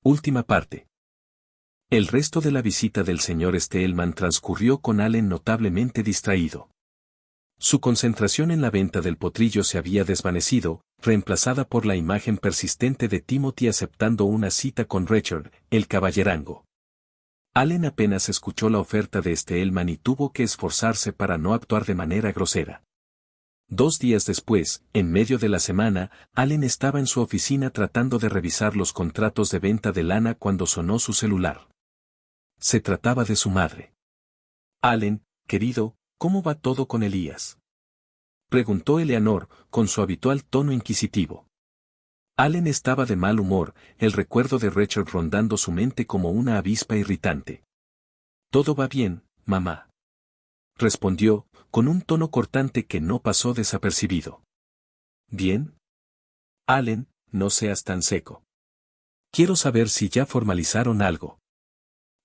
Última parte. El resto de la visita del señor Stillman transcurrió con Allen notablemente distraído. Su concentración en la venta del potrillo se había desvanecido, reemplazada por la imagen persistente de Timothy aceptando una cita con Richard, el caballerango. Allen apenas escuchó la oferta de Stillman y tuvo que esforzarse para no actuar de manera grosera. 2 días después, en medio de la semana, Allen estaba en su oficina tratando de revisar los contratos de venta de lana cuando sonó su celular. Se trataba de su madre. Allen, querido, ¿cómo va todo con Elías?, preguntó Eleanor, con su habitual tono inquisitivo. Allen estaba de mal humor, el recuerdo de Richard rondando su mente como una avispa irritante. Todo va bien, mamá, respondió, con un tono cortante que no pasó desapercibido. ¿Bien? Allen, no seas tan seco. Quiero saber si ya formalizaron algo.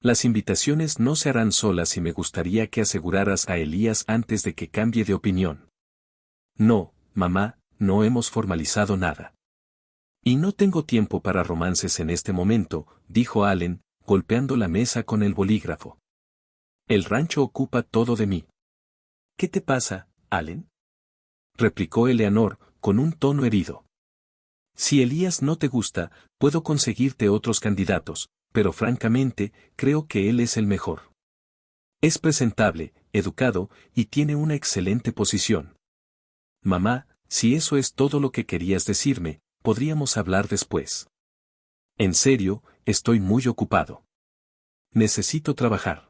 Las invitaciones no se harán solas y me gustaría que aseguraras a Elías antes de que cambie de opinión. No, mamá, no hemos formalizado nada. Y no tengo tiempo para romances en este momento, dijo Allen, golpeando la mesa con el bolígrafo. El rancho ocupa todo de mí. ¿Qué te pasa, Allen?, replicó Eleanor, con un tono herido. Si Elías no te gusta, puedo conseguirte otros candidatos, pero francamente, creo que él es el mejor. Es presentable, educado, y tiene una excelente posición. Mamá, si eso es todo lo que querías decirme, podríamos hablar después. En serio, estoy muy ocupado. Necesito trabajar.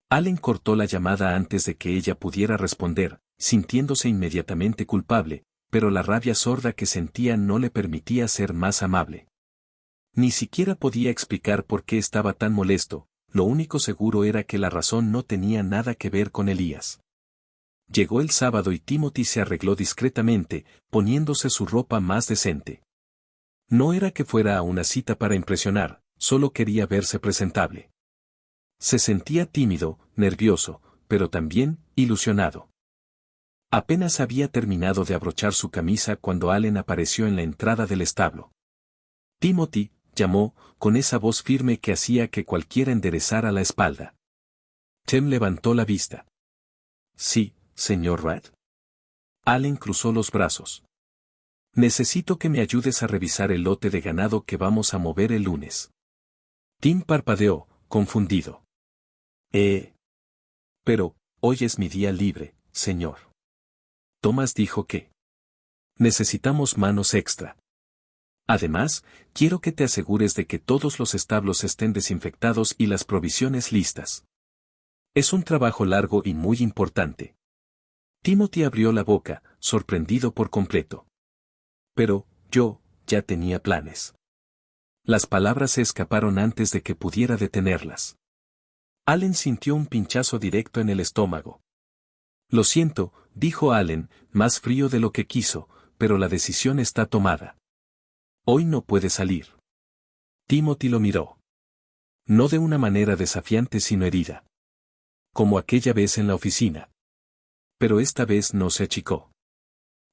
Allen cortó la llamada antes de que ella pudiera responder, sintiéndose inmediatamente culpable, pero la rabia sorda que sentía no le permitía ser más amable. Ni siquiera podía explicar por qué estaba tan molesto, lo único seguro era que la razón no tenía nada que ver con Elías. Llegó el sábado y Timothy se arregló discretamente, poniéndose su ropa más decente. No era que fuera a una cita para impresionar, solo quería verse presentable. Se sentía tímido, nervioso, pero también ilusionado. Apenas había terminado de abrochar su camisa cuando Allen apareció en la entrada del establo. Timothy, llamó, con esa voz firme que hacía que cualquiera enderezara la espalda. Tim levantó la vista. Sí, señor Radd. Allen cruzó los brazos. Necesito que me ayudes a revisar el lote de ganado que vamos a mover el lunes. Tim parpadeó, confundido. Pero, hoy es mi día libre, señor. Thomas dijo que necesitamos manos extra. Además, quiero que te asegures de que todos los establos estén desinfectados y las provisiones listas. Es un trabajo largo y muy importante. Timothy abrió la boca, sorprendido por completo. Pero, yo, ya tenía planes. Las palabras se escaparon antes de que pudiera detenerlas. Allen sintió un pinchazo directo en el estómago. Lo siento, dijo Allen, más frío de lo que quiso, pero la decisión está tomada. Hoy no puede salir. Timothy lo miró. No de una manera desafiante sino herida. Como aquella vez en la oficina. Pero esta vez no se achicó.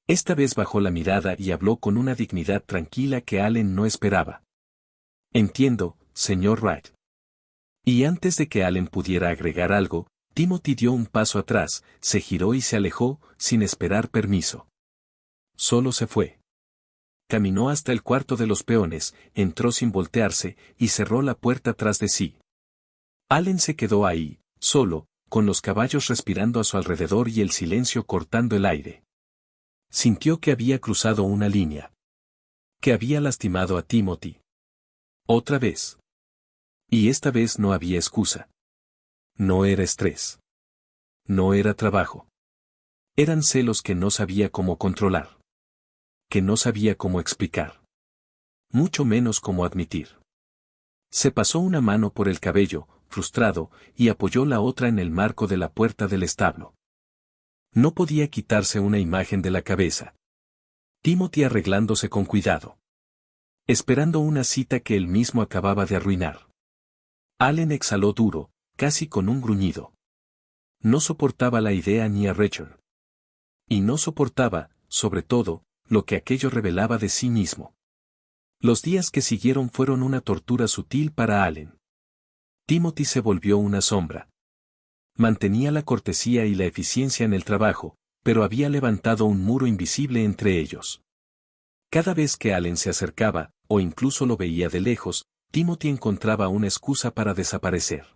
Esta vez bajó la mirada y habló con una dignidad tranquila que Allen no esperaba. Entiendo, señor Wright. Y antes de que Allen pudiera agregar algo, Timothy dio un paso atrás, se giró y se alejó, sin esperar permiso. Solo se fue. Caminó hasta el cuarto de los peones, entró sin voltearse, y cerró la puerta tras de sí. Allen se quedó ahí, solo, con los caballos respirando a su alrededor y el silencio cortando el aire. Sintió que había cruzado una línea. Que había lastimado a Timothy. Otra vez. Y esta vez no había excusa. No era estrés. No era trabajo. Eran celos que no sabía cómo controlar. Que no sabía cómo explicar. Mucho menos cómo admitir. Se pasó una mano por el cabello, frustrado, y apoyó la otra en el marco de la puerta del establo. No podía quitarse una imagen de la cabeza. Timothy arreglándose con cuidado. Esperando una cita que él mismo acababa de arruinar. Allen exhaló duro, casi con un gruñido. No soportaba la idea ni a Richard. Y no soportaba, sobre todo, lo que aquello revelaba de sí mismo. Los días que siguieron fueron una tortura sutil para Allen. Timothy se volvió una sombra. Mantenía la cortesía y la eficiencia en el trabajo, pero había levantado un muro invisible entre ellos. Cada vez que Allen se acercaba, o incluso lo veía de lejos, Timothy encontraba una excusa para desaparecer.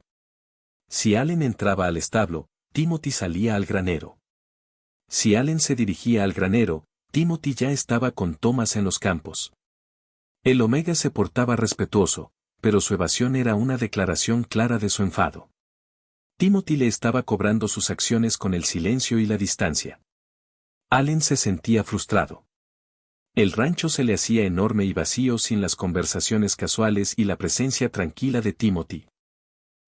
Si Allen entraba al establo, Timothy salía al granero. Si Allen se dirigía al granero, Timothy ya estaba con Thomas en los campos. El Omega se portaba respetuoso, pero su evasión era una declaración clara de su enfado. Timothy le estaba cobrando sus acciones con el silencio y la distancia. Allen se sentía frustrado. El rancho se le hacía enorme y vacío sin las conversaciones casuales y la presencia tranquila de Timothy.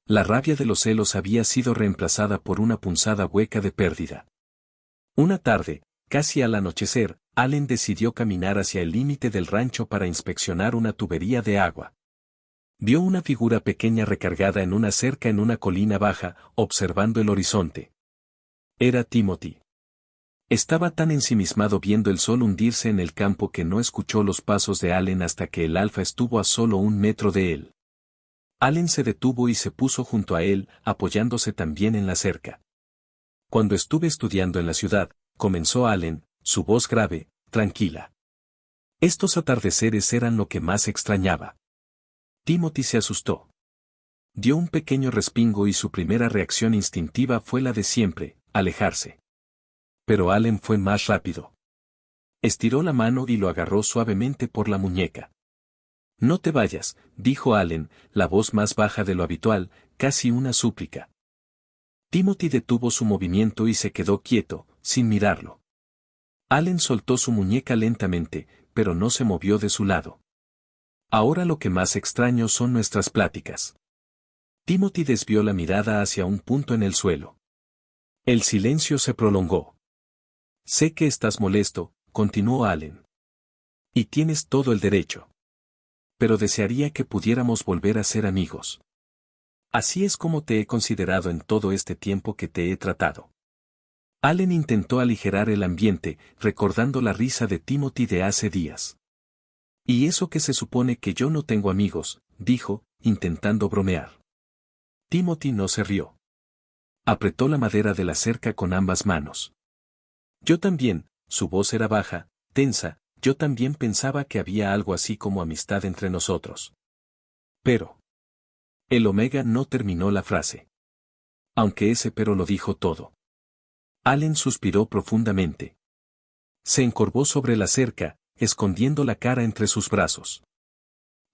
La rabia de los celos había sido reemplazada por una punzada hueca de pérdida. Una tarde, casi al anochecer, Allen decidió caminar hacia el límite del rancho para inspeccionar una tubería de agua. Vio una figura pequeña recargada en una cerca en una colina baja, observando el horizonte. Era Timothy. Estaba tan ensimismado viendo el sol hundirse en el campo que no escuchó los pasos de Allen hasta que el alfa estuvo a solo 1 metro de él. Allen se detuvo y se puso junto a él, apoyándose también en la cerca. Cuando estuve estudiando en la ciudad, comenzó Allen, su voz grave, tranquila. Estos atardeceres eran lo que más extrañaba. Timothy se asustó. Dio un pequeño respingo y su primera reacción instintiva fue la de siempre, alejarse. Pero Allen fue más rápido. Estiró la mano y lo agarró suavemente por la muñeca. No te vayas, dijo Allen, la voz más baja de lo habitual, casi una súplica. Timothy detuvo su movimiento y se quedó quieto, sin mirarlo. Allen soltó su muñeca lentamente, pero no se movió de su lado. Ahora lo que más extraño son nuestras pláticas. Timothy desvió la mirada hacia un punto en el suelo. El silencio se prolongó. Sé que estás molesto, continuó Allen. Y tienes todo el derecho. Pero desearía que pudiéramos volver a ser amigos. Así es como te he considerado en todo este tiempo que te he tratado. Allen intentó aligerar el ambiente, recordando la risa de Timothy de hace días. Y eso que se supone que yo no tengo amigos, dijo, intentando bromear. Timothy no se rió. Apretó la madera de la cerca con ambas manos. Yo también, su voz era baja, tensa, yo también pensaba que había algo así como amistad entre nosotros. Pero. El Omega no terminó la frase. Aunque ese pero lo dijo todo. Allen suspiró profundamente. Se encorvó sobre la cerca, escondiendo la cara entre sus brazos.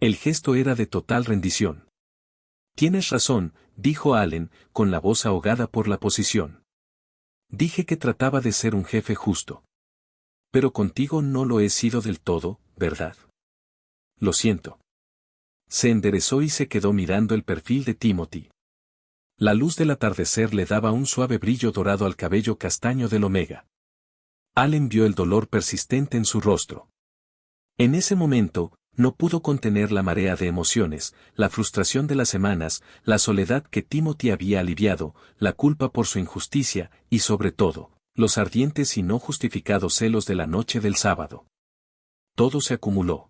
El gesto era de total rendición. Tienes razón, dijo Allen, con la voz ahogada por la posición. Dije que trataba de ser un jefe justo. Pero contigo no lo he sido del todo, ¿verdad? Lo siento. Se enderezó y se quedó mirando el perfil de Timothy. La luz del atardecer le daba un suave brillo dorado al cabello castaño del Omega. Allen vio el dolor persistente en su rostro. En ese momento, no pudo contener la marea de emociones, la frustración de las semanas, la soledad que Timothy había aliviado, la culpa por su injusticia, y sobre todo, los ardientes y no justificados celos de la noche del sábado. Todo se acumuló.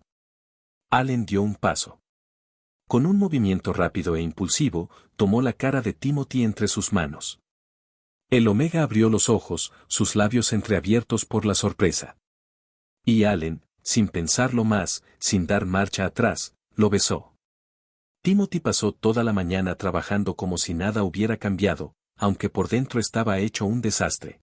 Allen dio un paso. Con un movimiento rápido e impulsivo, tomó la cara de Timothy entre sus manos. El Omega abrió los ojos, sus labios entreabiertos por la sorpresa. Y Allen, sin pensarlo más, sin dar marcha atrás, lo besó. Timothy pasó toda la mañana trabajando como si nada hubiera cambiado, aunque por dentro estaba hecho un desastre.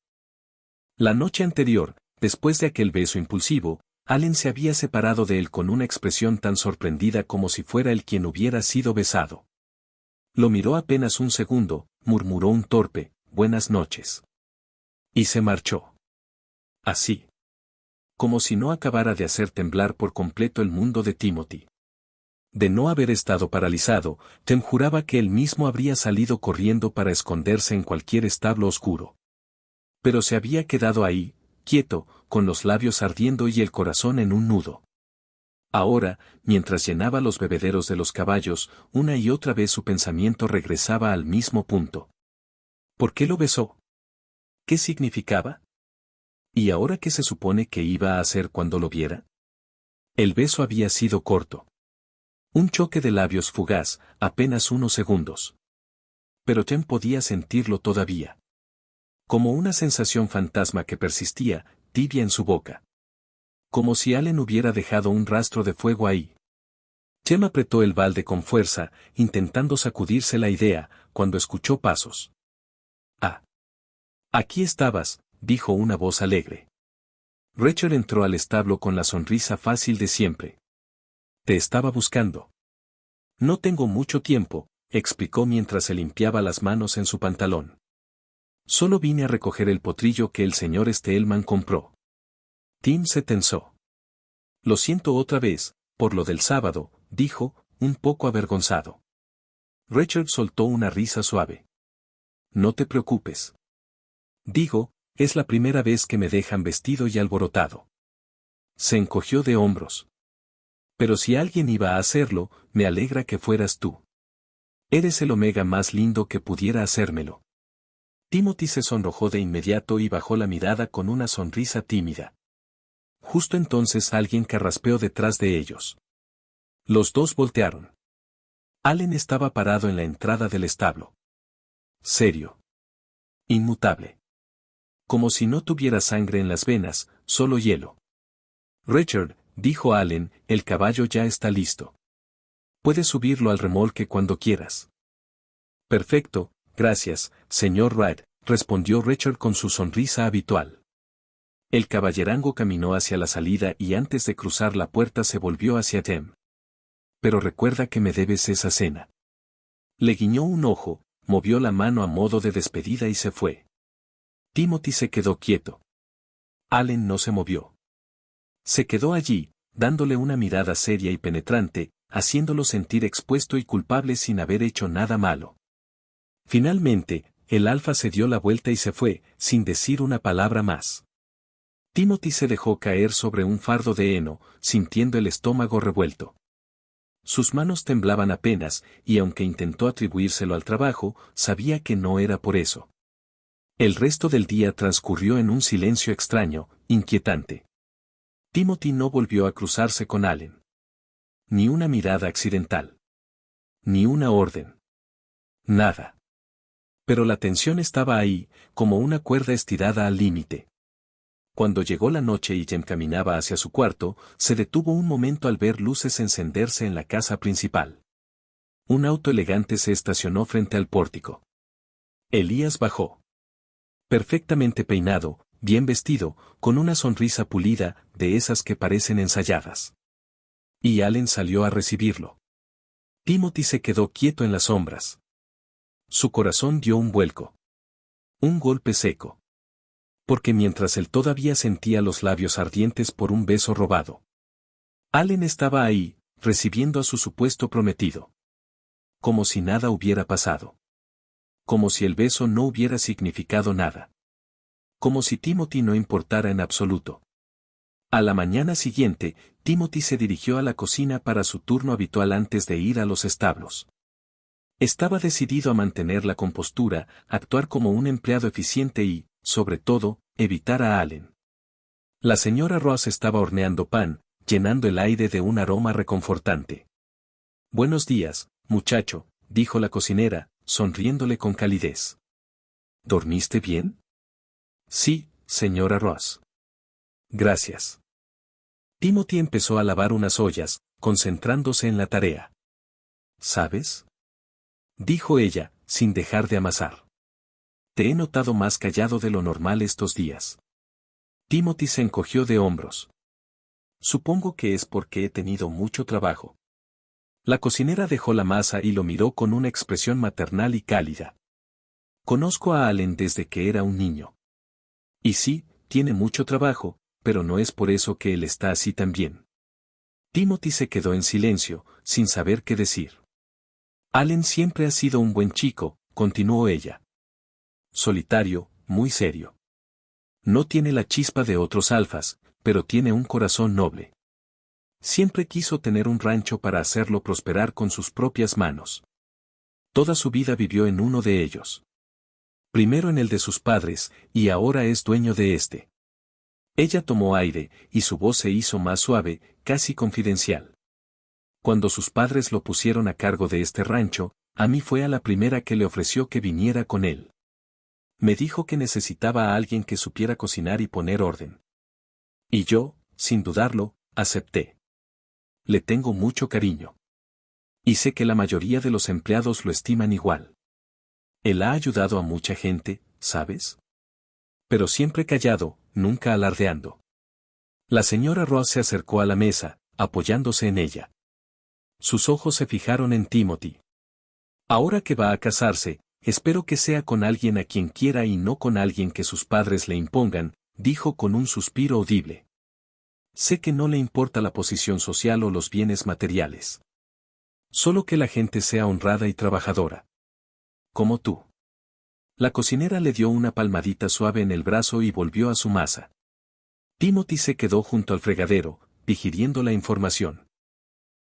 La noche anterior, después de aquel beso impulsivo, Allen se había separado de él con una expresión tan sorprendida como si fuera él quien hubiera sido besado. Lo miró apenas un segundo, murmuró un torpe, buenas noches. Y se marchó. Así. Como si no acabara de hacer temblar por completo el mundo de Timothy. De no haber estado paralizado, Tem juraba que él mismo habría salido corriendo para esconderse en cualquier establo oscuro. Pero se había quedado ahí, quieto, con los labios ardiendo y el corazón en un nudo. Ahora, mientras llenaba los bebederos de los caballos, una y otra vez su pensamiento regresaba al mismo punto. ¿Por qué lo besó? ¿Qué significaba? ¿Y ahora qué se supone que iba a hacer cuando lo viera? El beso había sido corto. Un choque de labios fugaz, apenas unos segundos. Pero Jem podía sentirlo todavía. Como una sensación fantasma que persistía, tibia en su boca. Como si Allen hubiera dejado un rastro de fuego ahí. Jem apretó el balde con fuerza, intentando sacudirse la idea, cuando escuchó pasos. «Ah. Aquí estabas», dijo una voz alegre. Rachel entró al establo con la sonrisa fácil de siempre. «Te estaba buscando». «No tengo mucho tiempo», explicó mientras se limpiaba las manos en su pantalón. «Solo vine a recoger el potrillo que el señor Steelman compró». Tim se tensó. «Lo siento otra vez, por lo del sábado», dijo, un poco avergonzado. Rachel soltó una risa suave. «No te preocupes. Digo, es la primera vez que me dejan vestido y alborotado». Se encogió de hombros. «Pero si alguien iba a hacerlo, me alegra que fueras tú. Eres el omega más lindo que pudiera hacérmelo». Timothy se sonrojó de inmediato y bajó la mirada con una sonrisa tímida. Justo entonces alguien carraspeó detrás de ellos. Los dos voltearon. Allen estaba parado en la entrada del establo. Serio. Inmutable. Como si no tuviera sangre en las venas, solo hielo. «Richard», dijo Allen, «el caballo ya está listo. Puedes subirlo al remolque cuando quieras». «Perfecto, gracias, señor Wright», respondió Richard con su sonrisa habitual. El caballerango caminó hacia la salida y antes de cruzar la puerta se volvió hacia Jem. «Pero recuerda que me debes esa cena». Le guiñó un ojo, movió la mano a modo de despedida y se fue. Timothy se quedó quieto. Allen no se movió. Se quedó allí, dándole una mirada seria y penetrante, haciéndolo sentir expuesto y culpable sin haber hecho nada malo. Finalmente, el alfa se dio la vuelta y se fue, sin decir una palabra más. Timothy se dejó caer sobre un fardo de heno, sintiendo el estómago revuelto. Sus manos temblaban apenas, y aunque intentó atribuírselo al trabajo, sabía que no era por eso. El resto del día transcurrió en un silencio extraño, inquietante. Timothy no volvió a cruzarse con Allen. Ni una mirada accidental. Ni una orden. Nada. Pero la tensión estaba ahí, como una cuerda estirada al límite. Cuando llegó la noche y Jem caminaba hacia su cuarto, se detuvo un momento al ver luces encenderse en la casa principal. Un auto elegante se estacionó frente al pórtico. Elías bajó. Perfectamente peinado, bien vestido, con una sonrisa pulida, de esas que parecen ensayadas. Y Allen salió a recibirlo. Timothy se quedó quieto en las sombras. Su corazón dio un vuelco. Un golpe seco. Porque mientras él todavía sentía los labios ardientes por un beso robado, Allen estaba ahí, recibiendo a su supuesto prometido. Como si nada hubiera pasado. Como si el beso no hubiera significado nada. Como si Timothy no importara en absoluto. A la mañana siguiente, Timothy se dirigió a la cocina para su turno habitual antes de ir a los establos. Estaba decidido a mantener la compostura, actuar como un empleado eficiente y, sobre todo, evitar a Allen. La señora Ross estaba horneando pan, llenando el aire de un aroma reconfortante. «Buenos días, muchacho», dijo la cocinera, sonriéndole con calidez. «¿Dormiste bien?» «Sí, señora Ross». «Gracias». Timothy empezó a lavar unas ollas, concentrándose en la tarea. «¿Sabes?», dijo ella, sin dejar de amasar. «Te he notado más callado de lo normal estos días». Timothy se encogió de hombros. «Supongo que es porque he tenido mucho trabajo». La cocinera dejó la masa y lo miró con una expresión maternal y cálida. «Conozco a Allen desde que era un niño. Y sí, tiene mucho trabajo, pero no es por eso que él está así también». Timothy se quedó en silencio, sin saber qué decir. «Allen siempre ha sido un buen chico», continuó ella. «Solitario, muy serio. No tiene la chispa de otros alfas, pero tiene un corazón noble. Siempre quiso tener un rancho para hacerlo prosperar con sus propias manos. Toda su vida vivió en uno de ellos. Primero en el de sus padres, y ahora es dueño de este. Ella tomó aire, y su voz se hizo más suave, casi confidencial. Cuando sus padres lo pusieron a cargo de este rancho, a mí fue a la primera que le ofreció que viniera con él. Me dijo que necesitaba a alguien que supiera cocinar y poner orden. Y yo, sin dudarlo, acepté. Le tengo mucho cariño. Y sé que la mayoría de los empleados lo estiman igual. Él ha ayudado a mucha gente, ¿sabes? Pero siempre callado, nunca alardeando. La señora Ross se acercó a la mesa, apoyándose en ella. Sus ojos se fijaron en Timothy. Ahora que va a casarse, espero que sea con alguien a quien quiera y no con alguien que sus padres le impongan, dijo con un suspiro audible. Sé que no le importa la posición social o los bienes materiales. Solo que la gente sea honrada y trabajadora. Como tú. La cocinera le dio una palmadita suave en el brazo y volvió a su masa. Timothy se quedó junto al fregadero, digiriendo la información.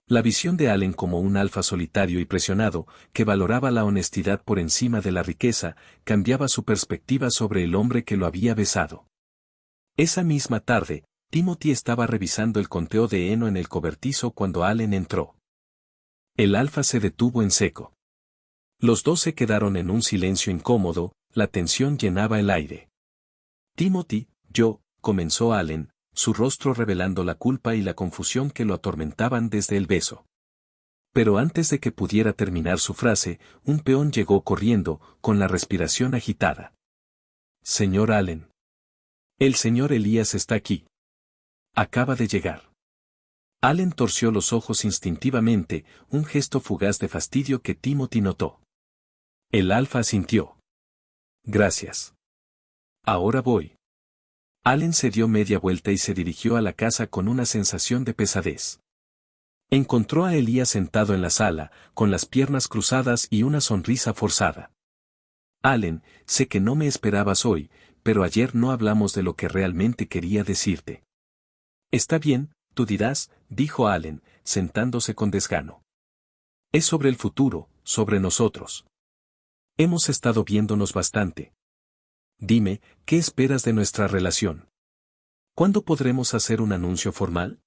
La visión de Allen como un alfa solitario y presionado, que valoraba la honestidad por encima de la riqueza, cambiaba su perspectiva sobre el hombre que lo había besado. Esa misma tarde, Timothy estaba revisando el conteo de heno en el cobertizo cuando Allen entró. El alfa se detuvo en seco. Los dos se quedaron en un silencio incómodo, la tensión llenaba el aire. Timothy, comenzó Allen, su rostro revelando la culpa y la confusión que lo atormentaban desde el beso. Pero antes de que pudiera terminar su frase, un peón llegó corriendo, con la respiración agitada. Señor Allen. El señor Elías está aquí. Acaba de llegar. Allen torció los ojos instintivamente, un gesto fugaz de fastidio que Timothy notó. El alfa asintió. Gracias. Ahora voy. Allen se dio media vuelta y se dirigió a la casa con una sensación de pesadez. Encontró a Elías sentado en la sala, con las piernas cruzadas y una sonrisa forzada. Allen, sé que no me esperabas hoy, pero ayer no hablamos de lo que realmente quería decirte. Está bien, tú dirás, dijo Allen, sentándose con desgano. Es sobre el futuro, sobre nosotros. Hemos estado viéndonos bastante. Dime, ¿qué esperas de nuestra relación? ¿Cuándo podremos hacer un anuncio formal?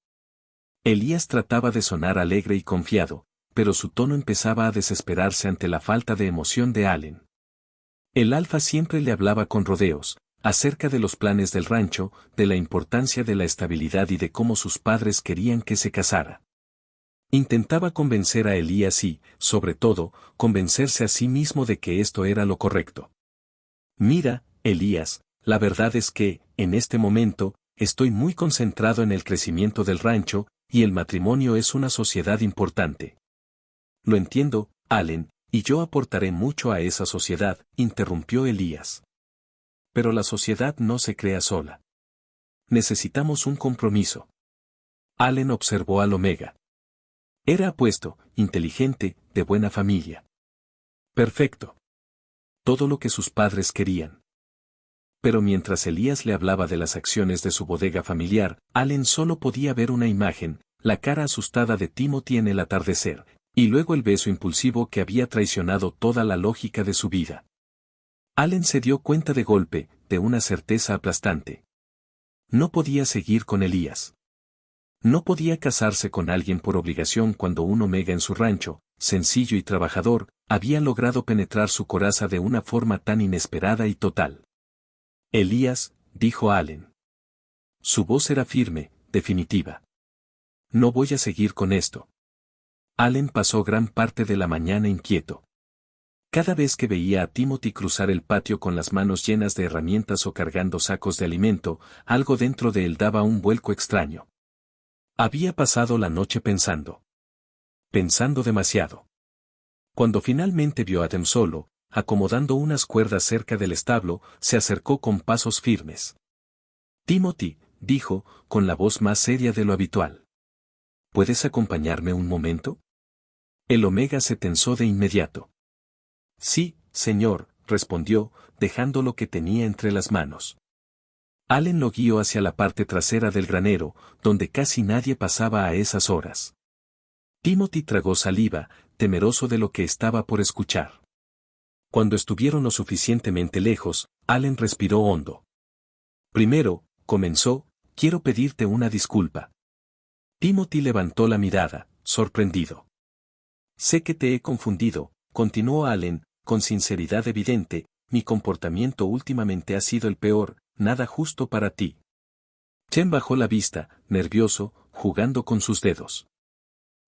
Elías trataba de sonar alegre y confiado, pero su tono empezaba a desesperarse ante la falta de emoción de Allen. El alfa siempre le hablaba con rodeos, acerca de los planes del rancho, de la importancia de la estabilidad y de cómo sus padres querían que se casara. Intentaba convencer a Elías y, sobre todo, convencerse a sí mismo de que esto era lo correcto. Mira, Elías, la verdad es que, en este momento, estoy muy concentrado en el crecimiento del rancho, y el matrimonio es una sociedad importante. Lo entiendo, Allen, y yo aportaré mucho a esa sociedad, interrumpió Elías. Pero la sociedad no se crea sola. Necesitamos un compromiso. Allen observó al Omega. Era apuesto, inteligente, de buena familia. Perfecto. Todo lo que sus padres querían. Pero mientras Elías le hablaba de las acciones de su bodega familiar, Allen solo podía ver una imagen, la cara asustada de Timothy en el atardecer, y luego el beso impulsivo que había traicionado toda la lógica de su vida. Allen se dio cuenta de golpe, de una certeza aplastante. No podía seguir con Elías. No podía casarse con alguien por obligación cuando un Omega en su rancho, sencillo y trabajador, había logrado penetrar su coraza de una forma tan inesperada y total. Elías, dijo Allen. Su voz era firme, definitiva. No voy a seguir con esto. Allen pasó gran parte de la mañana inquieto. Cada vez que veía a Timothy cruzar el patio con las manos llenas de herramientas o cargando sacos de alimento, algo dentro de él daba un vuelco extraño. Había pasado la noche pensando. Pensando demasiado. Cuando finalmente vio a Tim solo, acomodando unas cuerdas cerca del establo, se acercó con pasos firmes. Timothy, dijo, con la voz más seria de lo habitual. ¿Puedes acompañarme un momento? El Omega se tensó de inmediato. Sí, señor, respondió, dejando lo que tenía entre las manos. Allen lo guió hacia la parte trasera del granero, donde casi nadie pasaba a esas horas. Timothy tragó saliva, temeroso de lo que estaba por escuchar. Cuando estuvieron lo suficientemente lejos, Allen respiró hondo. Primero, comenzó, quiero pedirte una disculpa. Timothy levantó la mirada, sorprendido. Sé que te he confundido, continuó Allen, con sinceridad evidente, mi comportamiento últimamente ha sido el peor, nada justo para ti. Chen bajó la vista, nervioso, jugando con sus dedos.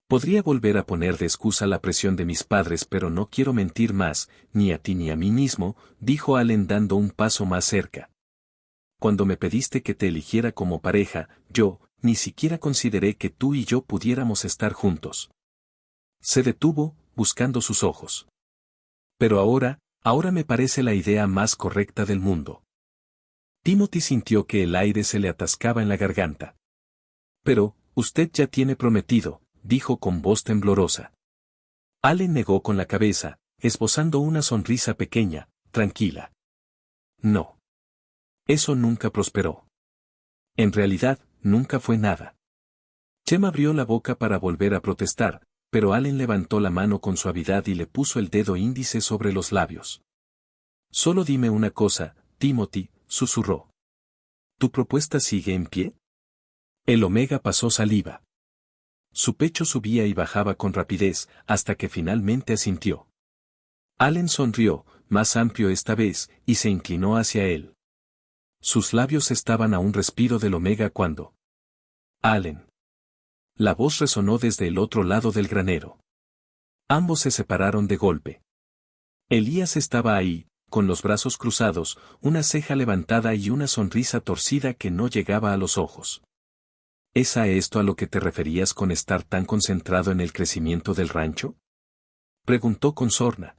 Podría volver a poner de excusa la presión de mis padres, pero no quiero mentir más, ni a ti ni a mí mismo, dijo Allen dando un paso más cerca. Cuando me pediste que te eligiera como pareja, yo, ni siquiera consideré que tú y yo pudiéramos estar juntos. Se detuvo, buscando sus ojos. Pero ahora me parece la idea más correcta del mundo. Timothy sintió que el aire se le atascaba en la garganta. Pero, usted ya tiene prometido, dijo con voz temblorosa. Allen negó con la cabeza, esbozando una sonrisa pequeña, tranquila. No. Eso nunca prosperó. En realidad, nunca fue nada. Chem abrió la boca para volver a protestar, pero Allen levantó la mano con suavidad y le puso el dedo índice sobre los labios. Solo dime una cosa, Timothy, susurró. ¿Tu propuesta sigue en pie? El Omega pasó saliva. Su pecho subía y bajaba con rapidez, hasta que finalmente asintió. Allen sonrió, más amplio esta vez, y se inclinó hacia él. Sus labios estaban a un respiro del Omega cuando... Allen. La voz resonó desde el otro lado del granero. Ambos se separaron de golpe. Elías estaba ahí, con los brazos cruzados, una ceja levantada y una sonrisa torcida que no llegaba a los ojos. ¿Es a esto a lo que te referías con estar tan concentrado en el crecimiento del rancho? Preguntó con sorna.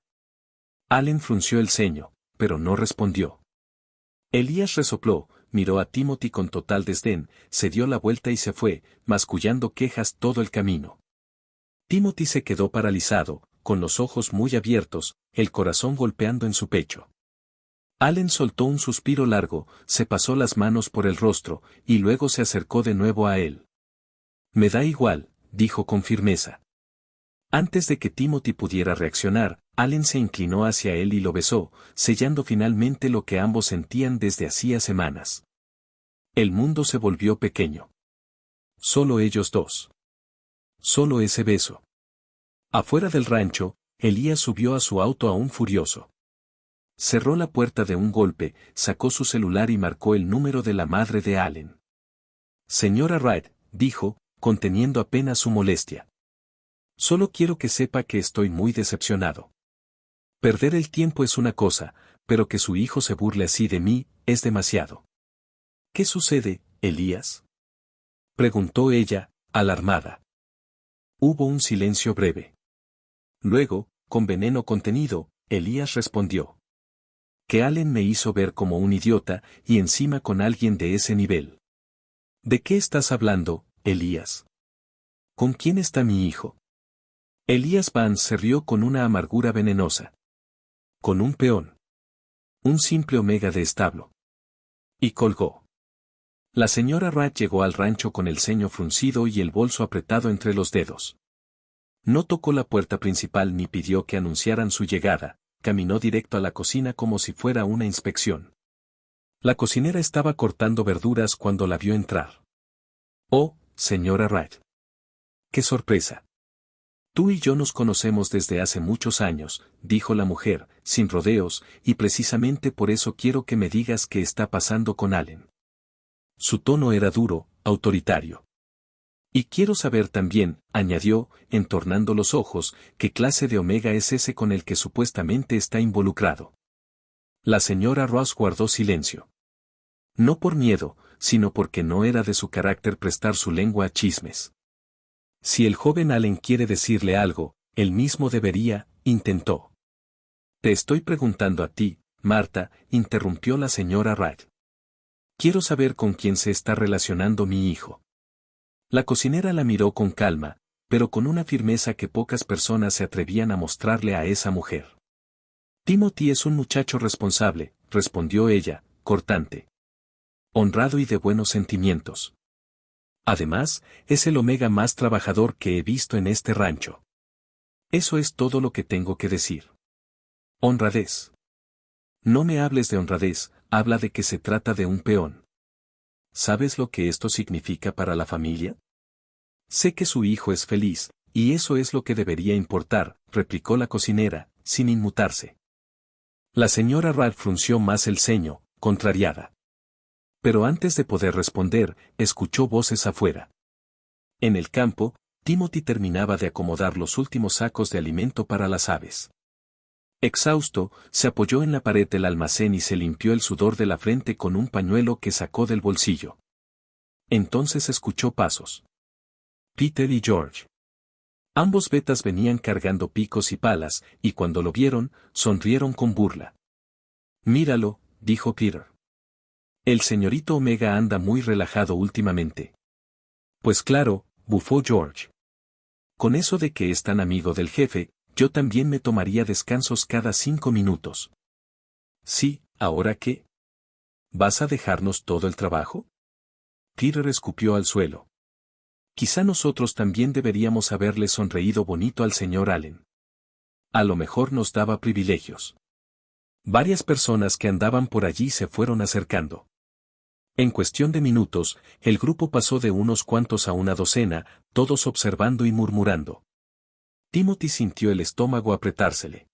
Allen frunció el ceño, pero no respondió. Elías resopló, miró a Timothy con total desdén, se dio la vuelta y se fue, mascullando quejas todo el camino. Timothy se quedó paralizado, con los ojos muy abiertos, el corazón golpeando en su pecho. Allen soltó un suspiro largo, se pasó las manos por el rostro, y luego se acercó de nuevo a él. Me da igual, dijo con firmeza. Antes de que Timothy pudiera reaccionar, Allen se inclinó hacia él y lo besó, sellando finalmente lo que ambos sentían desde hacía semanas. El mundo se volvió pequeño. Solo ellos dos. Solo ese beso. Afuera del rancho, Elías subió a su auto aún furioso. Cerró la puerta de un golpe, sacó su celular y marcó el número de la madre de Allen. Señora Wright, dijo, conteniendo apenas su molestia. Solo quiero que sepa que estoy muy decepcionado. Perder el tiempo es una cosa, pero que su hijo se burle así de mí, es demasiado. ¿Qué sucede, Elías? Preguntó ella, alarmada. Hubo un silencio breve. Luego, con veneno contenido, Elías respondió. Que Allen me hizo ver como un idiota, y encima con alguien de ese nivel. ¿De qué estás hablando, Elías? ¿Con quién está mi hijo? Elías Vance se rió con una amargura venenosa. Con un peón. Un simple Omega de establo. Y colgó. La señora Wright llegó al rancho con el ceño fruncido y el bolso apretado entre los dedos. No tocó la puerta principal ni pidió que anunciaran su llegada, caminó directo a la cocina como si fuera una inspección. La cocinera estaba cortando verduras cuando la vio entrar. Oh, señora Wright. ¡Qué sorpresa! Tú y yo nos conocemos desde hace muchos años, dijo la mujer, sin rodeos, y precisamente por eso quiero que me digas qué está pasando con Allen. Su tono era duro, autoritario. Y quiero saber también, añadió, entornando los ojos, qué clase de Omega es ese con el que supuestamente está involucrado. La señora Ross guardó silencio. No por miedo, sino porque no era de su carácter prestar su lengua a chismes. Si el joven Allen quiere decirle algo, él mismo debería, intentó. Te estoy preguntando a ti, Marta, interrumpió la señora Wright. Quiero saber con quién se está relacionando mi hijo. La cocinera la miró con calma, pero con una firmeza que pocas personas se atrevían a mostrarle a esa mujer. Timothy es un muchacho responsable, respondió ella, cortante. Honrado y de buenos sentimientos. Además, es el Omega más trabajador que he visto en este rancho. Eso es todo lo que tengo que decir. Honradez. No me hables de honradez, habla de que se trata de un peón. ¿sabes lo que esto significa para la familia? Sé que su hijo es feliz, y eso es lo que debería importar, replicó la cocinera, sin inmutarse. La señora Ralph frunció más el ceño, contrariada. Pero antes de poder responder, escuchó voces afuera. En el campo, Timothy terminaba de acomodar los últimos sacos de alimento para las aves. Exhausto, se apoyó en la pared del almacén y se limpió el sudor de la frente con un pañuelo que sacó del bolsillo. Entonces escuchó pasos. Peter y George. Ambos betas venían cargando picos y palas, y cuando lo vieron, sonrieron con burla. Míralo, dijo Peter. El señorito Omega anda muy relajado últimamente. Pues claro, bufó George. Con eso de que es tan amigo del jefe, yo también me tomaría descansos cada 5 minutos. Sí, ¿ahora qué? ¿Vas a dejarnos todo el trabajo? Peter escupió al suelo. Quizá nosotros también deberíamos haberle sonreído bonito al señor Allen. A lo mejor nos daba privilegios. Varias personas que andaban por allí se fueron acercando. En cuestión de minutos, el grupo pasó de unos cuantos a una docena, todos observando y murmurando. Timothy sintió el estómago apretársele.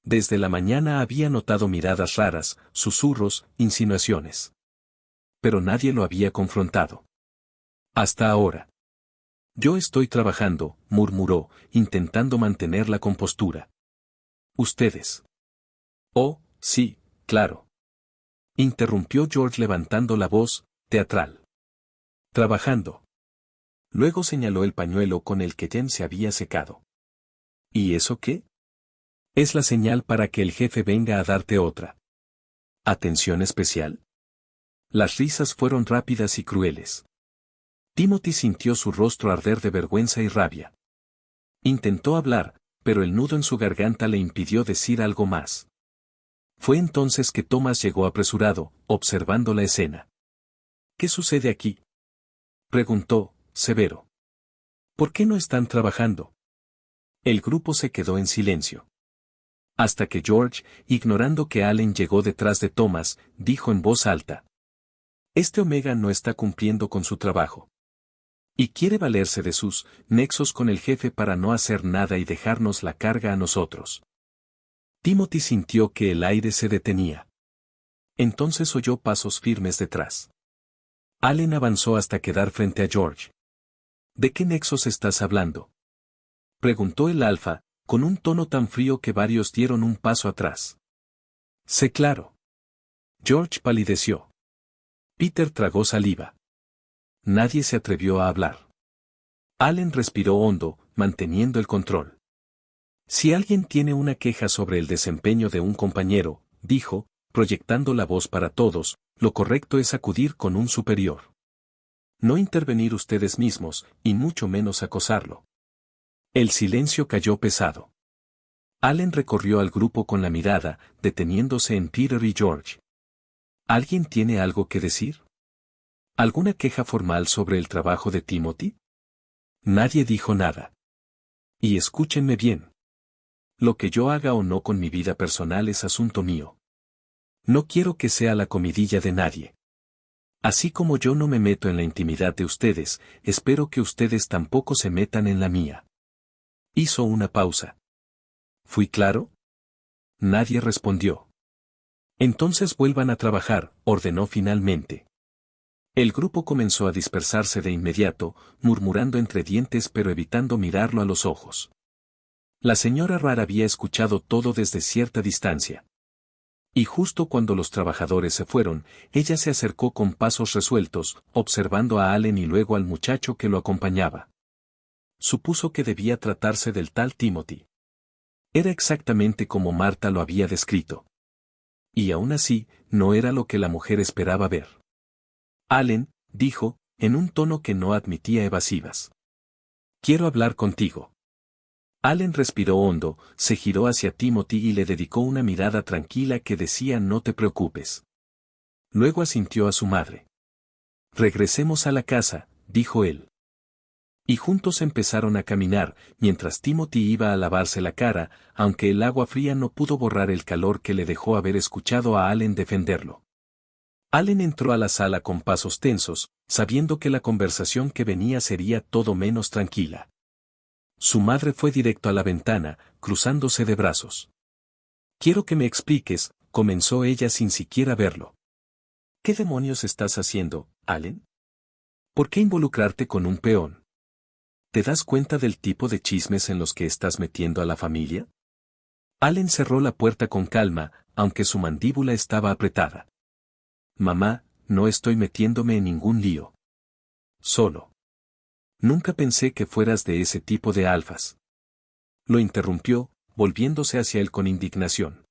Desde la mañana había notado miradas raras, susurros, insinuaciones. Pero nadie lo había confrontado. Hasta ahora. Yo estoy trabajando, murmuró, intentando mantener la compostura. ¿Ustedes? Oh, sí, claro. Interrumpió George levantando la voz, teatral. Trabajando. Luego señaló el pañuelo con el que Jen se había secado. ¿Y eso qué? Es la señal para que el jefe venga a darte otra. ¿Atención especial? Las risas fueron rápidas y crueles. Timothy sintió su rostro arder de vergüenza y rabia. Intentó hablar, pero el nudo en su garganta le impidió decir algo más. Fue entonces que Thomas llegó apresurado, observando la escena. ¿Qué sucede aquí? Preguntó, severo. ¿Por qué no están trabajando? El grupo se quedó en silencio. Hasta que George, ignorando que Allen llegó detrás de Thomas, dijo en voz alta. Este Omega no está cumpliendo con su trabajo. Y quiere valerse de sus nexos con el jefe para no hacer nada y dejarnos la carga a nosotros. Timothy sintió que el aire se detenía. Entonces oyó pasos firmes detrás. Allen avanzó hasta quedar frente a George. ¿De qué nexos estás hablando? Preguntó el alfa, con un tono tan frío que varios dieron un paso atrás. Sé claro. George palideció. Peter tragó saliva. Nadie se atrevió a hablar. Allen respiró hondo, manteniendo el control. Si alguien tiene una queja sobre el desempeño de un compañero, dijo, proyectando la voz para todos, lo correcto es acudir con un superior. No intervenir ustedes mismos, y mucho menos acosarlo. El silencio cayó pesado. Allen recorrió al grupo con la mirada, deteniéndose en Peter y George. ¿Alguien tiene algo que decir? ¿Alguna queja formal sobre el trabajo de Timothy? Nadie dijo nada. Y escúchenme bien. Lo que yo haga o no con mi vida personal es asunto mío. No quiero que sea la comidilla de nadie. Así como yo no me meto en la intimidad de ustedes, espero que ustedes tampoco se metan en la mía. Hizo una pausa. ¿Fui claro? Nadie respondió. Entonces vuelvan a trabajar, ordenó finalmente. El grupo comenzó a dispersarse de inmediato, murmurando entre dientes pero evitando mirarlo a los ojos. La señora Rara había escuchado todo desde cierta distancia. Y justo cuando los trabajadores se fueron, ella se acercó con pasos resueltos, observando a Allen y luego al muchacho que lo acompañaba. Supuso que debía tratarse del tal Timothy. Era exactamente como Marta lo había descrito. Y aún así, no era lo que la mujer esperaba ver. Allen, dijo, en un tono que no admitía evasivas. Quiero hablar contigo. Allen respiró hondo, se giró hacia Timothy y le dedicó una mirada tranquila que decía no te preocupes. Luego asintió a su madre. Regresemos a la casa, dijo él. Y juntos empezaron a caminar, mientras Timothy iba a lavarse la cara, aunque el agua fría no pudo borrar el calor que le dejó haber escuchado a Allen defenderlo. Allen entró a la sala con pasos tensos, sabiendo que la conversación que venía sería todo menos tranquila. Su madre fue directo a la ventana, cruzándose de brazos. «Quiero que me expliques», comenzó ella sin siquiera verlo. «¿Qué demonios estás haciendo, Allen? ¿Por qué involucrarte con un peón? ¿Te das cuenta del tipo de chismes en los que estás metiendo a la familia?» Allen cerró la puerta con calma, aunque su mandíbula estaba apretada. «Mamá, no estoy metiéndome en ningún lío. Solo. Nunca pensé que fueras de ese tipo de alfas». Lo interrumpió, volviéndose hacia él con indignación.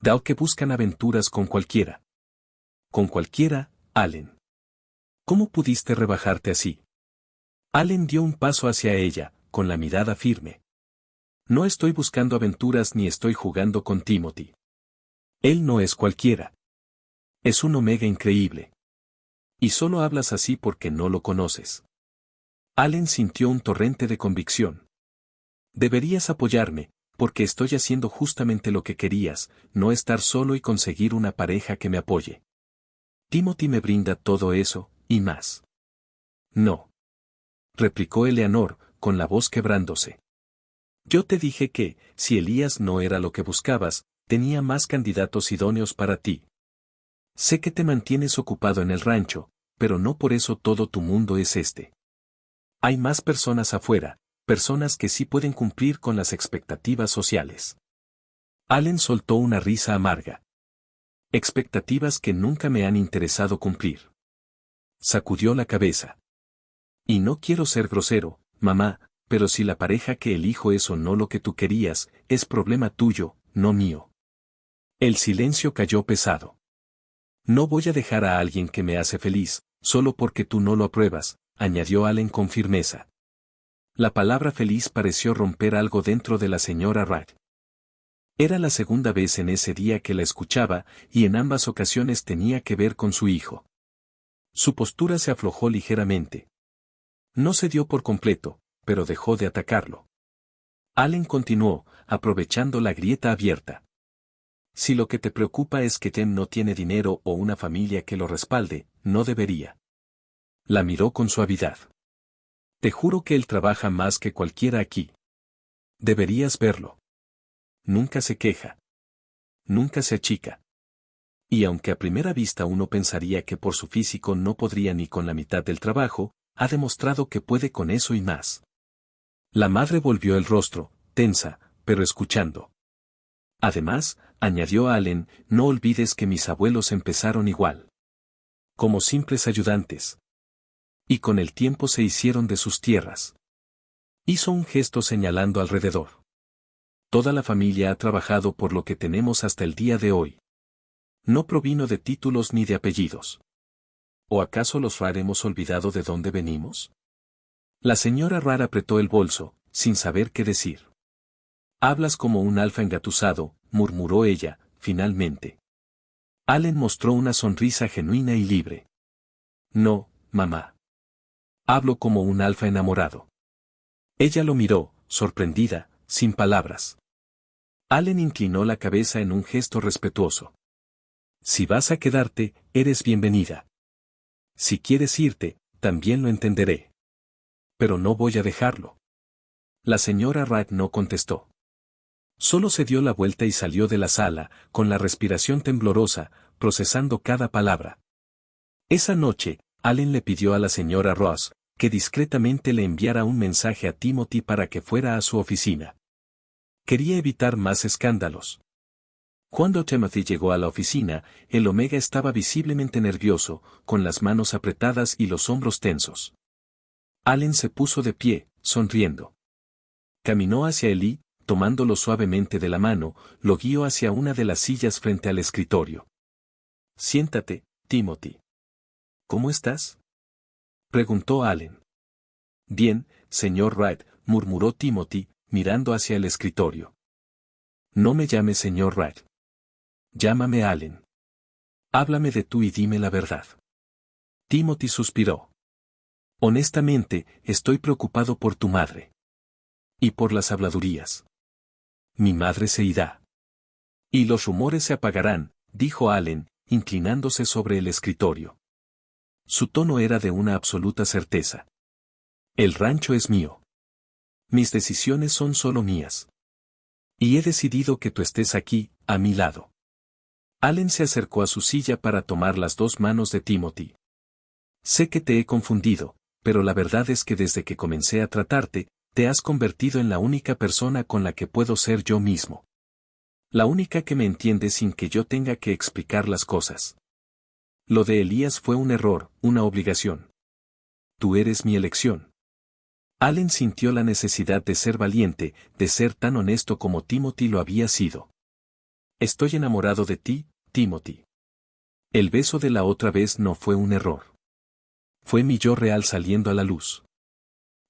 «Dao que buscan aventuras con cualquiera». «¿Con cualquiera, Allen? ¿Cómo pudiste rebajarte así?» Allen dio un paso hacia ella, con la mirada firme. «No estoy buscando aventuras ni estoy jugando con Timothy. Él no es cualquiera. Es un Omega increíble. Y solo hablas así porque no lo conoces». Allen sintió un torrente de convicción. «Deberías apoyarme, porque estoy haciendo justamente lo que querías, no estar solo y conseguir una pareja que me apoye. Timothy me brinda todo eso, y más». «No», replicó Eleanor, con la voz quebrándose. «Yo te dije que, si Elías no era lo que buscabas, tenía más candidatos idóneos para ti. Sé que te mantienes ocupado en el rancho, pero no por eso todo tu mundo es este. Hay más personas afuera, personas que sí pueden cumplir con las expectativas sociales». Allen soltó una risa amarga. «Expectativas que nunca me han interesado cumplir». Sacudió la cabeza. «Y no quiero ser grosero, mamá, pero si la pareja que elijo es o no lo que tú querías, es problema tuyo, no mío». El silencio cayó pesado. «No voy a dejar a alguien que me hace feliz, solo porque tú no lo apruebas», añadió Allen con firmeza. La palabra feliz pareció romper algo dentro de la señora Wright. Era la segunda vez en ese día que la escuchaba, y en ambas ocasiones tenía que ver con su hijo. Su postura se aflojó ligeramente. No cedió por completo, pero dejó de atacarlo. Allen continuó, aprovechando la grieta abierta. «Si lo que te preocupa es que Tim no tiene dinero o una familia que lo respalde, no debería». La miró con suavidad. «Te juro que él trabaja más que cualquiera aquí. Deberías verlo. Nunca se queja. Nunca se achica. Y aunque a primera vista uno pensaría que por su físico no podría ni con la mitad del trabajo, ha demostrado que puede con eso y más». La madre volvió el rostro, tensa, pero escuchando. «Además», añadió Allen, «no olvides que mis abuelos empezaron igual. Como simples ayudantes. Y con el tiempo se hicieron de sus tierras». Hizo un gesto señalando alrededor. «Toda la familia ha trabajado por lo que tenemos hasta el día de hoy. No provino de títulos ni de apellidos. ¿O acaso los Rar hemos olvidado de dónde venimos?». La señora Rar apretó el bolso, sin saber qué decir. «Hablas como un alfa engatusado», murmuró ella, finalmente. Allen mostró una sonrisa genuina y libre. «No, mamá. Hablo como un alfa enamorado». Ella lo miró, sorprendida, sin palabras. Allen inclinó la cabeza en un gesto respetuoso. «Si vas a quedarte, eres bienvenida. Si quieres irte, también lo entenderé. Pero no voy a dejarlo». La señora Wright no contestó. Solo se dio la vuelta y salió de la sala, con la respiración temblorosa, procesando cada palabra. Esa noche, Allen le pidió a la señora Ross que discretamente le enviara un mensaje a Timothy para que fuera a su oficina. Quería evitar más escándalos. Cuando Timothy llegó a la oficina, el Omega estaba visiblemente nervioso, con las manos apretadas y los hombros tensos. Allen se puso de pie, sonriendo. Caminó hacia él y, tomándolo suavemente de la mano, lo guió hacia una de las sillas frente al escritorio. «Siéntate, Timothy». «¿Cómo estás?», preguntó Allen. «Bien, señor Wright», murmuró Timothy, mirando hacia el escritorio. «No me llames señor Wright. Llámame Allen. Háblame de tú y dime la verdad». Timothy suspiró. «Honestamente, estoy preocupado por tu madre. Y por las habladurías. Mi madre se irá. Y los rumores se apagarán», dijo Allen, inclinándose sobre el escritorio. Su tono era de una absoluta certeza. El rancho es mío. Mis decisiones son solo mías. Y he decidido que tú estés aquí, a mi lado. Allen se acercó a su silla para tomar las dos manos de Timothy. Sé que te he confundido, pero la verdad es que desde que comencé a tratarte, te has convertido en la única persona con la que puedo ser yo mismo. La única que me entiende sin que yo tenga que explicar las cosas. Lo de Elías fue un error, una obligación. Tú eres mi elección. Allen sintió la necesidad de ser valiente, de ser tan honesto como Timothy lo había sido. Estoy enamorado de ti, Timothy. El beso de la otra vez no fue un error. Fue mi yo real saliendo a la luz.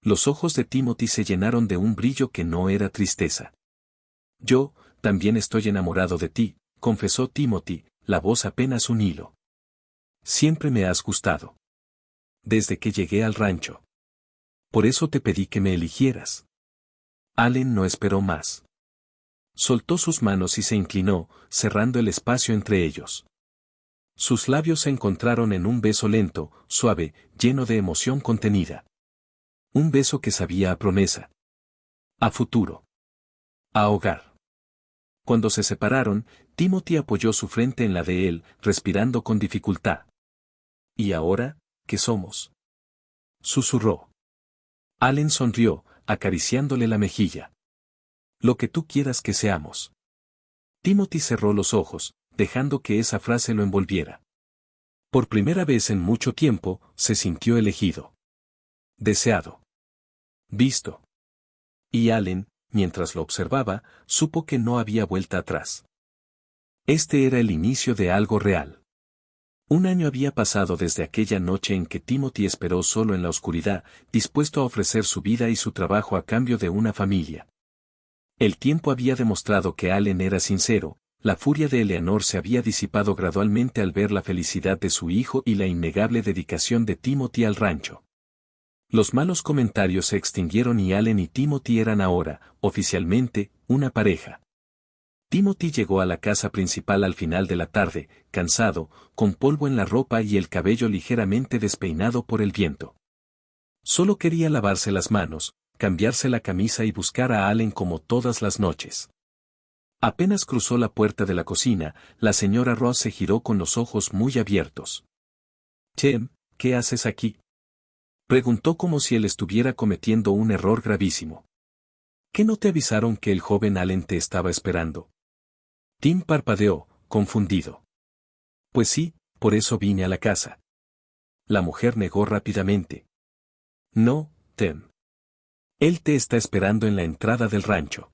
Los ojos de Timothy se llenaron de un brillo que no era tristeza. Yo, también estoy enamorado de ti, confesó Timothy, la voz apenas un hilo. Siempre me has gustado. Desde que llegué al rancho. Por eso te pedí que me eligieras. Allen no esperó más. Soltó sus manos y se inclinó, cerrando el espacio entre ellos. Sus labios se encontraron en un beso lento, suave, lleno de emoción contenida. Un beso que sabía a promesa. A futuro. A hogar. Cuando se separaron, Timothy apoyó su frente en la de él, respirando con dificultad. ¿Y ahora, qué somos? Susurró. Allen sonrió, acariciándole la mejilla. Lo que tú quieras que seamos. Timothy cerró los ojos, dejando que esa frase lo envolviera. Por primera vez en mucho tiempo, se sintió elegido. Deseado. Visto. Y Allen, mientras lo observaba, supo que no había vuelta atrás. Este era el inicio de algo real. Un año había pasado desde aquella noche en que Timothy esperó solo en la oscuridad, dispuesto a ofrecer su vida y su trabajo a cambio de una familia. El tiempo había demostrado que Allen era sincero, la furia de Eleanor se había disipado gradualmente al ver la felicidad de su hijo y la innegable dedicación de Timothy al rancho. Los malos comentarios se extinguieron y Allen y Timothy eran ahora, oficialmente, una pareja. Timothy llegó a la casa principal al final de la tarde, cansado, con polvo en la ropa y el cabello ligeramente despeinado por el viento. Solo quería lavarse las manos, cambiarse la camisa y buscar a Allen como todas las noches. Apenas cruzó la puerta de la cocina, la señora Ross se giró con los ojos muy abiertos. «Chem, ¿qué haces aquí?», preguntó como si él estuviera cometiendo un error gravísimo. «¿Qué no te avisaron que el joven Allen te estaba esperando?». Tim parpadeó, confundido. «Pues sí, por eso vine a la casa». La mujer negó rápidamente. «No, Tim. Él te está esperando en la entrada del rancho».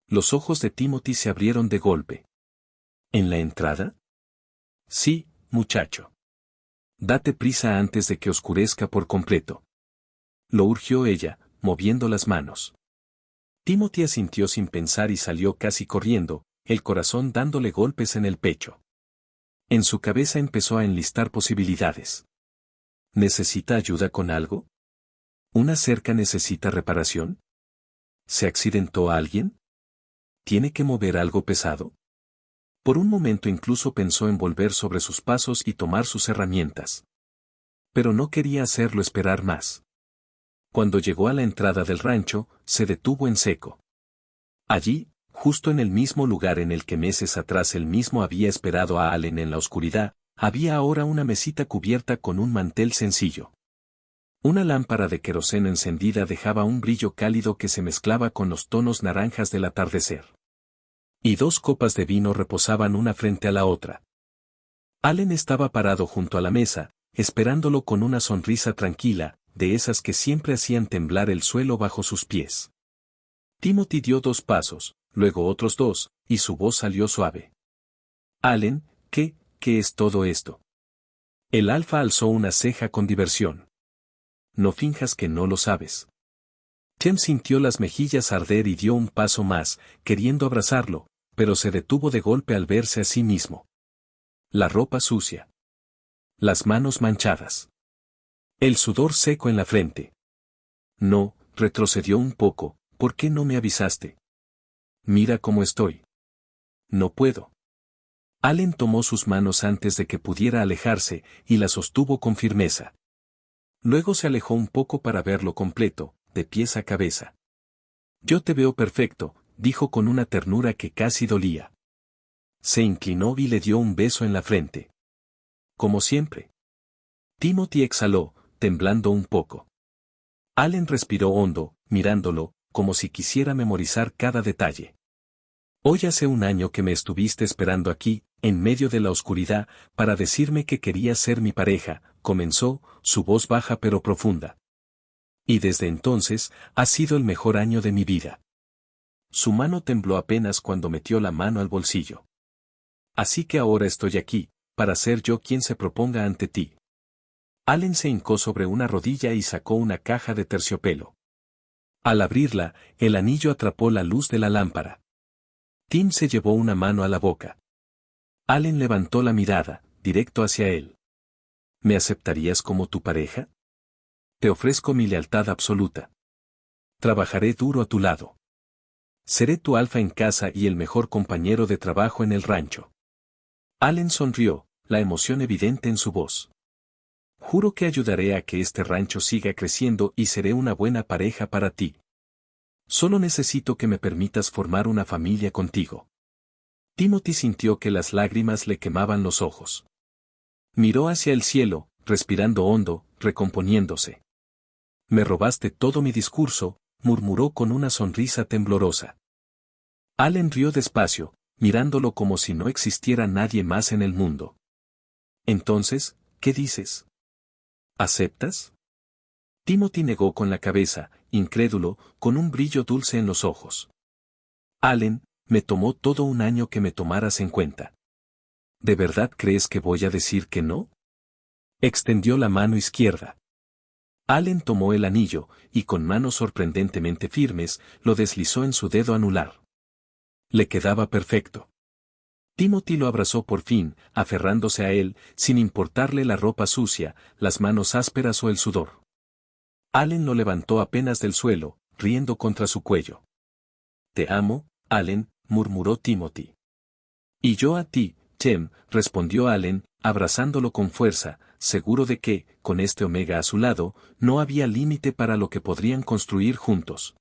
Los ojos de Timothy se abrieron de golpe. ¿En la entrada? Sí, muchacho. Date prisa antes de que oscurezca por completo. Lo urgió ella, moviendo las manos. Timothy asintió sin pensar y salió casi corriendo, el corazón dándole golpes en el pecho. En su cabeza empezó a enlistar posibilidades. ¿Necesita ayuda con algo? ¿Una cerca necesita reparación? ¿Se accidentó a alguien? ¿Tiene que mover algo pesado? Por un momento incluso pensó en volver sobre sus pasos y tomar sus herramientas. Pero no quería hacerlo esperar más. Cuando llegó a la entrada del rancho, se detuvo en seco. Allí, justo en el mismo lugar en el que meses atrás él mismo había esperado a Allen en la oscuridad, había ahora una mesita cubierta con un mantel sencillo. Una lámpara de queroseno encendida dejaba un brillo cálido que se mezclaba con los tonos naranjas del atardecer. Y dos copas de vino reposaban una frente a la otra. Allen estaba parado junto a la mesa, esperándolo con una sonrisa tranquila, de esas que siempre hacían temblar el suelo bajo sus pies. Timothy dio 2 pasos, luego otros 2, y su voz salió suave. «Allen, ¿qué es todo esto?». El alfa alzó una ceja con diversión. «No finjas que no lo sabes». Chem sintió las mejillas arder y dio un paso más, queriendo abrazarlo, pero se detuvo de golpe al verse a sí mismo. La ropa sucia. Las manos manchadas. El sudor seco en la frente. «No», retrocedió un poco, «¿por qué no me avisaste? Mira cómo estoy». «No puedo». Allen tomó sus manos antes de que pudiera alejarse y las sostuvo con firmeza. Luego se alejó un poco para verlo completo, de pies a cabeza. Yo te veo perfecto, dijo con una ternura que casi dolía. Se inclinó y le dio un beso en la frente. Como siempre. Timothy exhaló, temblando un poco. Allen respiró hondo, mirándolo, como si quisiera memorizar cada detalle. Hoy hace un año que me estuviste esperando aquí, en medio de la oscuridad, para decirme que querías ser mi pareja, comenzó, su voz baja pero profunda. Y desde entonces, ha sido el mejor año de mi vida. Su mano tembló apenas cuando metió la mano al bolsillo. Así que ahora estoy aquí, para ser yo quien se proponga ante ti. Allen se hincó sobre una rodilla y sacó una caja de terciopelo. Al abrirla, el anillo atrapó la luz de la lámpara. Tim se llevó una mano a la boca. Allen levantó la mirada, directo hacia él. ¿Me aceptarías como tu pareja? Te ofrezco mi lealtad absoluta. Trabajaré duro a tu lado. Seré tu alfa en casa y el mejor compañero de trabajo en el rancho. Allen sonrió, la emoción evidente en su voz. Juro que ayudaré a que este rancho siga creciendo y seré una buena pareja para ti. Solo necesito que me permitas formar una familia contigo. Timothy sintió que las lágrimas le quemaban los ojos. Miró hacia el cielo, respirando hondo, recomponiéndose. Me robaste todo mi discurso, murmuró con una sonrisa temblorosa. Allen rió despacio, mirándolo como si no existiera nadie más en el mundo. Entonces, ¿qué dices? ¿Aceptas? Timothy negó con la cabeza, incrédulo, con un brillo dulce en los ojos. Allen, me tomó todo un año que me tomaras en cuenta. ¿De verdad crees que voy a decir que no? Extendió la mano izquierda. Allen tomó el anillo, y con manos sorprendentemente firmes, lo deslizó en su dedo anular. Le quedaba perfecto. Timothy lo abrazó por fin, aferrándose a él, sin importarle la ropa sucia, las manos ásperas o el sudor. Allen lo levantó apenas del suelo, riendo contra su cuello. Te amo, Allen, murmuró Timothy. Y yo a ti, Chem, respondió Allen, abrazándolo con fuerza, seguro de que, con este Omega a su lado, no había límite para lo que podrían construir juntos.